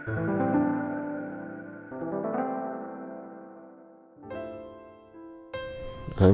I'm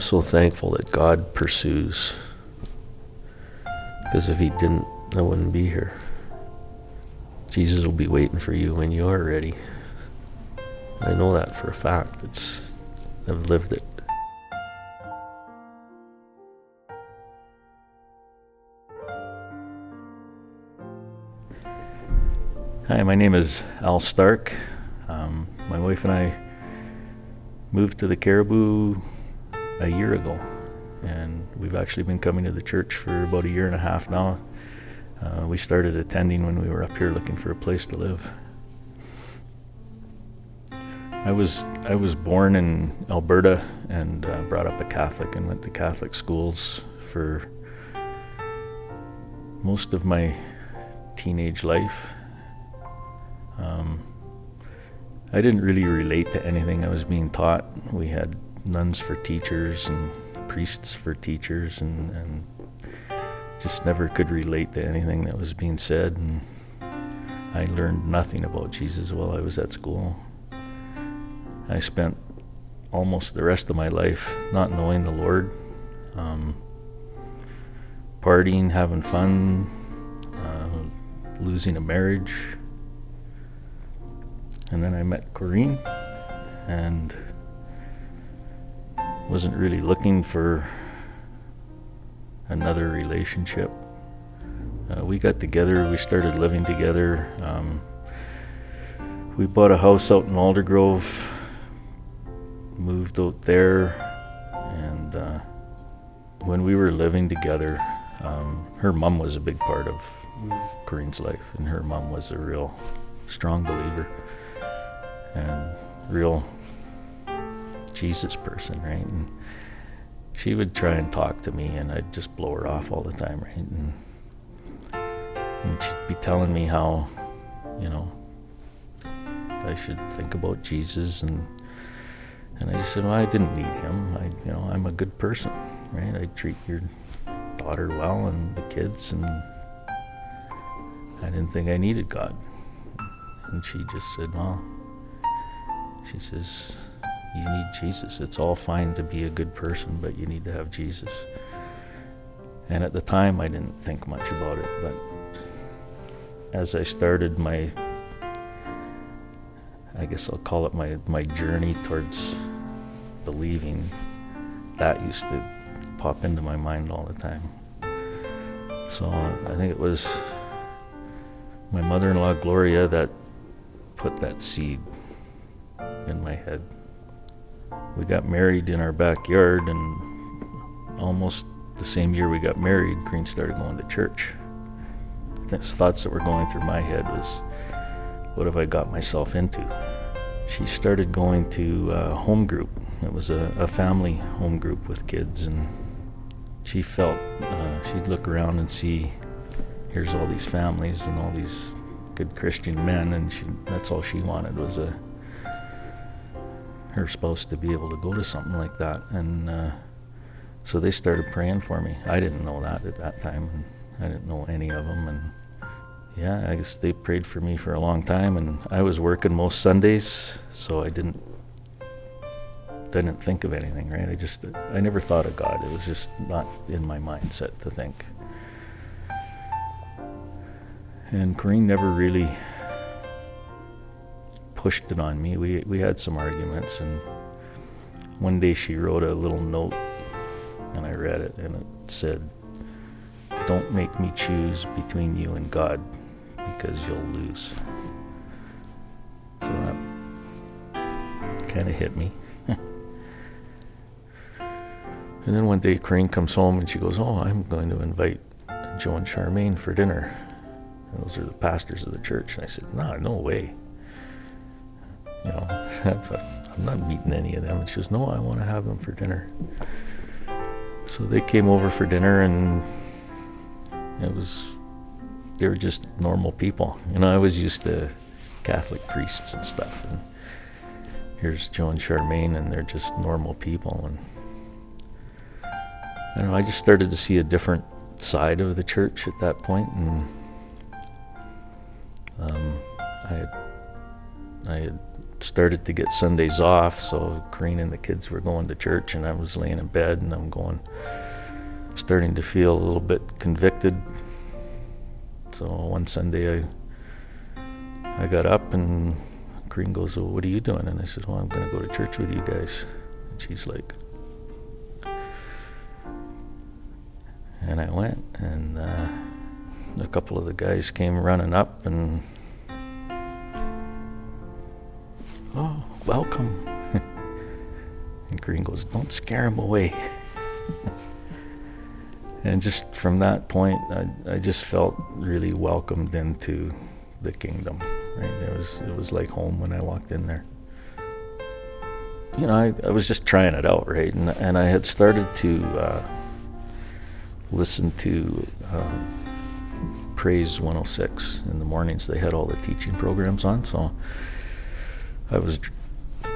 so thankful that God pursues, because if he didn't, I wouldn't be here. Jesus will be waiting for you when you are ready. I know that for a fact. I've lived it. Hi, my name is Al Stark. My wife and I moved to the Caribou a year ago, and we've actually been coming to the church for about a year and a half now. We started attending when we were up here looking for a place to live. I was born in Alberta and brought up a Catholic and went to Catholic schools for most of my teenage life. I didn't really relate to anything I was being taught. We had nuns for teachers and priests for teachers, and just never could relate to anything that was being said. And I learned nothing about Jesus while I was at school. I spent almost the rest of my life not knowing the Lord, partying, having fun, losing a marriage. And then I met Corrine and wasn't really looking for another relationship. We got together, we started living together. We bought a house out in Aldergrove, moved out there, and when we were living together, her mom was a big part of Corrine's life, and her mom was a real strong believer and real Jesus person, right? And she would try and talk to me, and I'd just blow her off all the time, right? And she'd be telling me how, I should think about Jesus, and I just said, well, I didn't need him. I'm a good person, right? I treat your daughter well and the kids, and I didn't think I needed God. And she just said, well, she says, you need Jesus. It's all fine to be a good person, but you need to have Jesus. And at the time, I didn't think much about it, but as I started I guess I'll call it my journey towards believing, that used to pop into my mind all the time. So I think it was my mother-in-law, Gloria, that put that seed in my head. We got married in our backyard, and almost the same year we got married, Corrine started going to church. Thoughts that were going through my head was, what have I got myself into? She started going to home group. It was a family home group with kids, and she felt, she'd look around and see, here's all these families and all these good Christian men, and that's all she wanted was her spouse to be able to go to something like that. And so they started praying for me. I didn't know that at that time, and I didn't know any of them. And yeah, I guess they prayed for me for a long time, and I was working most Sundays, so I didn't think of anything, right? I never thought of God. It was just not in my mindset to think. And Corrine never really pushed it on me. We had some arguments, and one day she wrote a little note, and I read it, and it said, "Don't make me choose between you and God, because you'll lose." So that kind of hit me. And then one day Corrine comes home and she goes, "Oh, I'm going to invite Joe and Charmaine for dinner. And those are the pastors of the church." And I said, no way. I'm not meeting any of them. And she goes, "No, I want to have them for dinner." So they came over for dinner, and they were just normal people. I was used to Catholic priests and stuff, and here's Joe and Charmaine, and they're just normal people. And I just started to see a different side of the church at that point, and I had I had started to get Sundays off, so Corrine and the kids were going to church, and I was laying in bed, and I'm starting to feel a little bit convicted. So one Sunday I got up, and Corrine goes, "Well, what are you doing?" And I said, "Well, I'm going to go to church with you guys." And she's like, and I went, and a couple of the guys came running up, and, "Oh, welcome." And Corrine goes, "Don't scare him away." And just from that point, I just felt really welcomed into the kingdom. Right? It was like home when I walked in there. You know, I was just trying it out, right? And I had started to listen to Praise 106 in the mornings. They had all the teaching programs on, so I was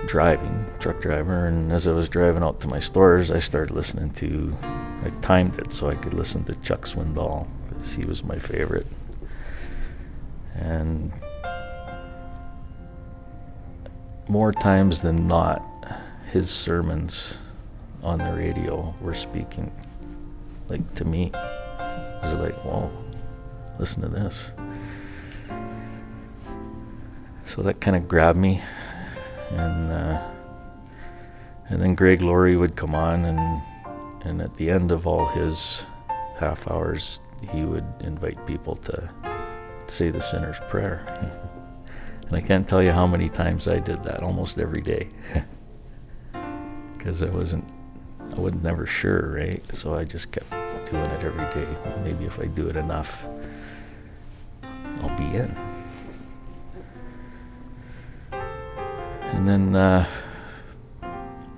driving, truck driver, and as I was driving out to my stores, I started listening to, I timed it so I could listen to Chuck Swindoll, because he was my favorite. And more times than not, his sermons on the radio were speaking, like, to me. I was like, whoa, listen to this. So that kind of grabbed me. And then Greg Laurie would come on, and at the end of all his half hours, he would invite people to say the sinner's prayer. And I can't tell you how many times I did that, almost every day. Because I wasn't never sure, right? So I just kept doing it every day. Maybe if I do it enough, I'll be in. And then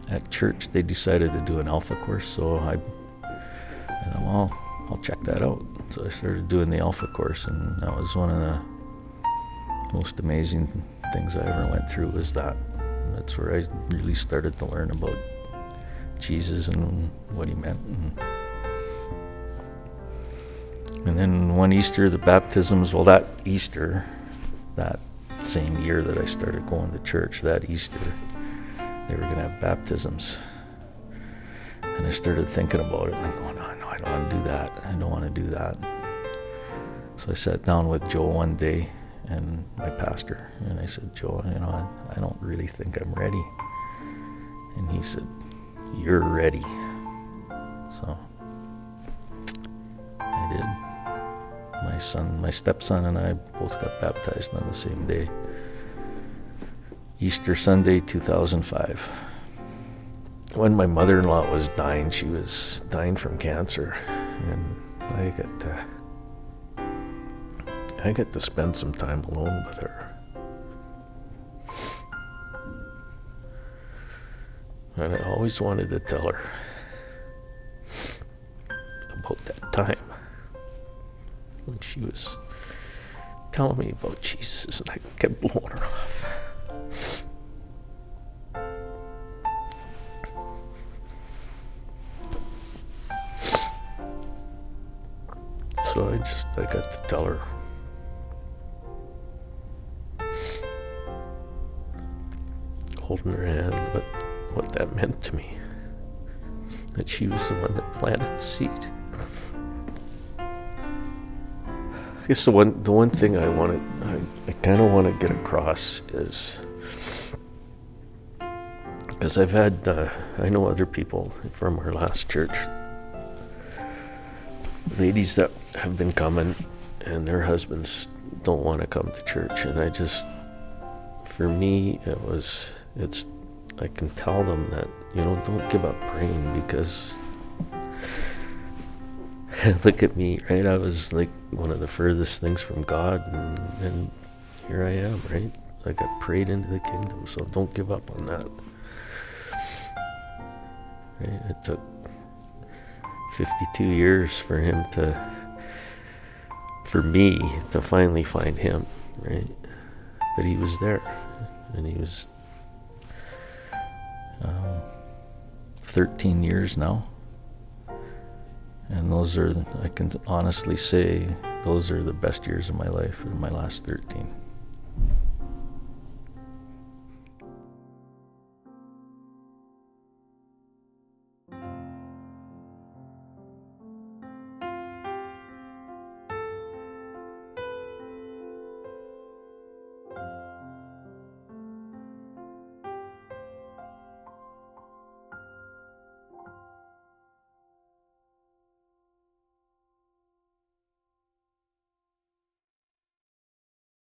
at church, they decided to do an Alpha course, so I thought, well, I'll check that out. So I started doing the Alpha course, and that was one of the most amazing things I ever went through, was that. And that's where I really started to learn about Jesus and what he meant. And then one Easter, the baptisms, well, that Easter, that same year that I started going to church, that Easter, they were going to have baptisms. And I started thinking about it, and I'm going, no, I don't want to do that. I don't want to do that. So I sat down with Joe one day, and my pastor, and I said, "Joe, you know, I don't really think I'm ready." And he said, "You're ready." So I did. My stepson and I both got baptized on the same day. Easter Sunday, 2005. When my mother-in-law was dying, she was dying from cancer, and I got to spend some time alone with her. And I always wanted to tell her about that time when she was telling me about Jesus, and I kept blowing her off. So I got to tell her. Holding her hand, what that meant to me. That she was the one that planted the seed. I guess the one thing I kind of want to get across is, because I've had, I know other people from our last church, ladies that have been coming, and their husbands don't want to come to church, and for me, I can tell them that, don't give up praying, because look at me, right? I was like one of the furthest things from God, and here I am, right? I got prayed into the kingdom, so don't give up on that. Right? It took 52 years for me to finally find him, right? But he was there, and he was 13 years now, and I can honestly say, those are the best years of my life, my last 13.